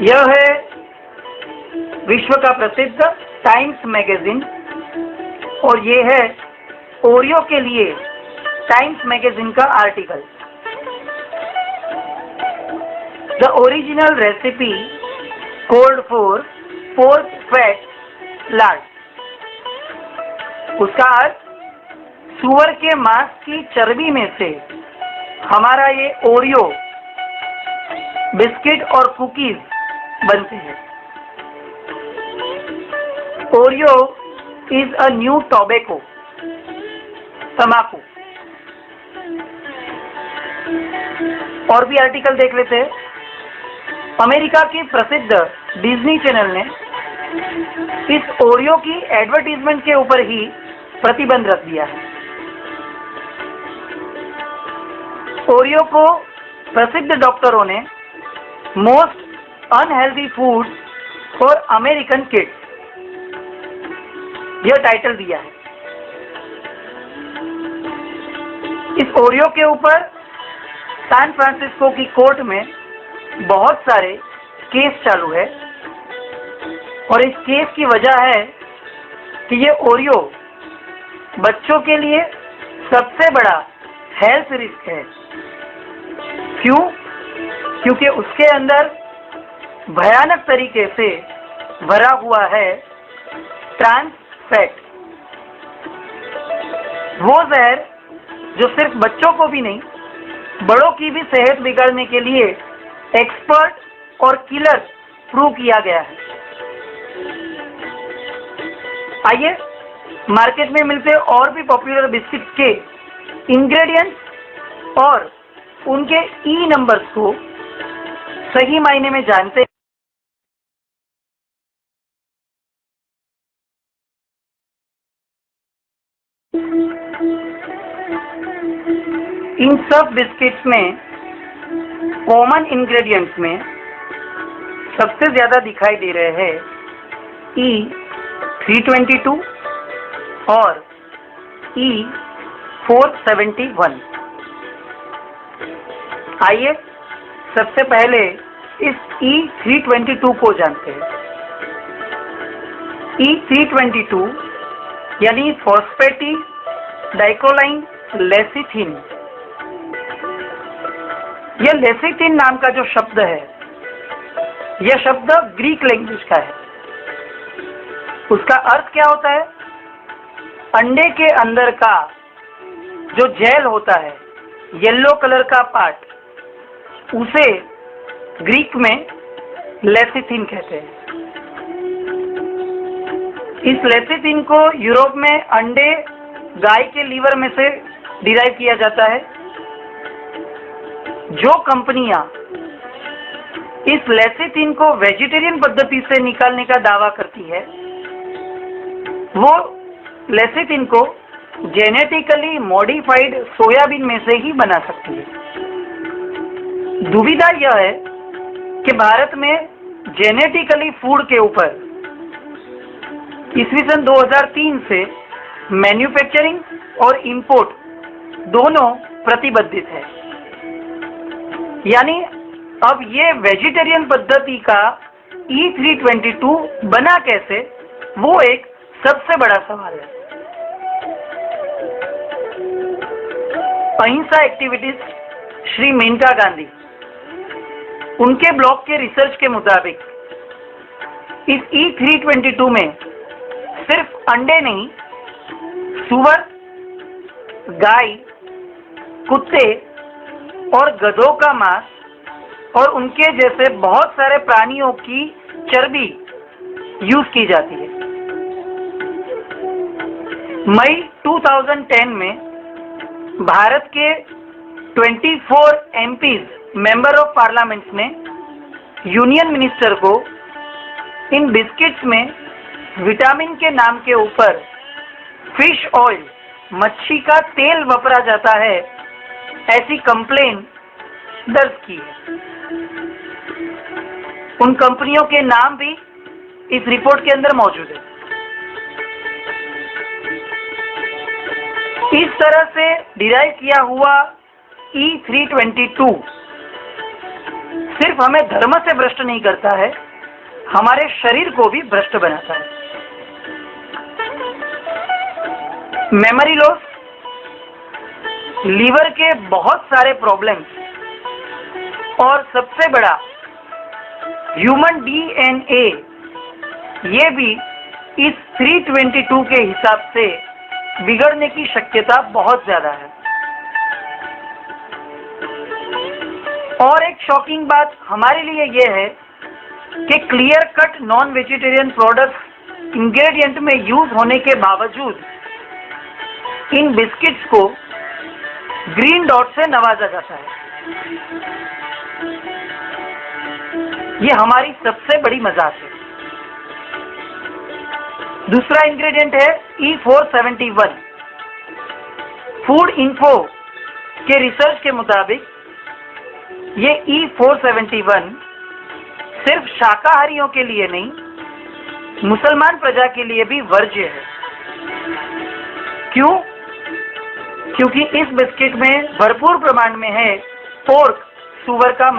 यह है विश्व का प्रसिद्ध टाइम्स मैगजीन और ये है ओरियो के लिए टाइम्स मैगजीन का article. The original recipe cold for pork fat Lord. उसका अर्थ सुअर के मांस की चर्बी में से हमारा ये ओरियो बिस्किट और कुकीज बनते हैं। Oreo is a new tobacco, तंबाकू। और भी आर्टिकल देख लेते हैं। अमेरिका की प्रसिद्ध डिज्नी चैनल ने इस ओरियो की एडवर्टीजमेंट के ऊपर ही प्रतिबंध रख दिया है। ओरियो को प्रसिद्ध डॉक्टरों ने most unhealthy food for American kids यह टाइटल दिया है। इस ओरियो के ऊपर सैन फ्रांसिस्को की कोर्ट में बहुत सारे केस चालू है और इस केस की वजह है कि ये ओरियो बच्चों के लिए सबसे बड़ा हेल्थ रिस्क है। क्यों? क्योंकि उसके अंदर भयानक तरीके से भरा हुआ है ट्रांस फैट, वो जहर जो सिर्फ बच्चों को भी नहीं बड़ों की भी सेहत बिगाड़ने के लिए एक्सपर्ट और किलर प्रूव किया गया है। आइए मार्केट में मिलते और भी पॉपुलर बिस्किट के इंग्रेडिएंट्स और उनके ई नंबर्स को सही मायने में जानते हैं। इन सब बिस्किट्स में कॉमन इंग्रेडिएंट्स में सबसे ज्यादा दिखाई दे रहे हैं E322 और E471। आइए सबसे पहले इस E322 को जानते हैं। E322 यानी फॉस्फेटी डाइक्रोलाइन लेसिथिन। यह लेसिथिन नाम का जो शब्द है, यह शब्द ग्रीक लैंग्वेज का है। उसका अर्थ क्या होता है? अंडे के अंदर का जो जेल होता है, येलो कलर का पार्ट, उसे ग्रीक में लेसिथिन कहते हैं। इस लेसिथिन को यूरोप में अंडे गाय के लीवर में से डिराइव किया जाता है। जो कंपनियां इस लेसिथिन को वेजिटेरियन पद्धति से निकालने का दावा करती है, वो लेसिथिन को जेनेटिकली मॉडिफाइड सोयाबीन में से ही बना सकती है। दुविधा यह है कि भारत में जेनेटिकली फूड के ऊपर ईस्वी सन 2003 से मैन्युफैक्चरिंग और इंपोर्ट दोनों प्रतिबंधित है। यानी अब ये वेजिटेरियन पद्धति का E322 बना कैसे, वो एक सबसे बड़ा सवाल है। अहिंसा एक्टिविटीज श्री मेनका गांधी, उनके ब्लॉग के रिसर्च के मुताबिक इस E322 में सिर्फ अंडे नहीं, सुअर, गाय, कुत्ते और गधों का मांस और उनके जैसे बहुत सारे प्राणियों की चर्बी यूज की जाती है। मई 2010 में भारत के 24 MPs मेंबर ऑफ पार्लियामेंट ने यूनियन मिनिस्टर को इन बिस्किट्स में विटामिन के नाम के ऊपर फिश ऑयल, मच्छी का तेल वापरा जाता है, ऐसी कंप्लेन दर्ज की है। उन कंपनियों के नाम भी इस रिपोर्ट के अंदर मौजूद है। इस तरह से डिराइव किया हुआ E322 सिर्फ हमें धर्म से भ्रष्ट नहीं करता है, हमारे शरीर को भी भ्रष्ट बनाता है। मेमोरी लॉस, लीवर के बहुत सारे प्रॉब्लम्स और सबसे बड़ा ह्यूमन डीएनए, ये भी इस 322 के हिसाब से बिगड़ने की शक्यता बहुत ज्यादा है। और एक शॉकिंग बात हमारे लिए यह है कि clear cut non vegetarian products ingredient में यूज होने के बावजूद इन बिस्किट्स को ग्रीन डॉट से नवाजा जाता है। ये हमारी सबसे बड़ी मजाक है। दूसरा इंग्रेडिएंट है E471। फूड इन्फो के रिसर्च के मुताबिक ये E471 सिर्फ शाकाहारियों के लिए नहीं, मुसलमान प्रजा के लिए भी वर्ज्य है। क्यों? क्योंकि इस बिस्किट में भरपूर प्रमाण में है पोर्क, सुअर का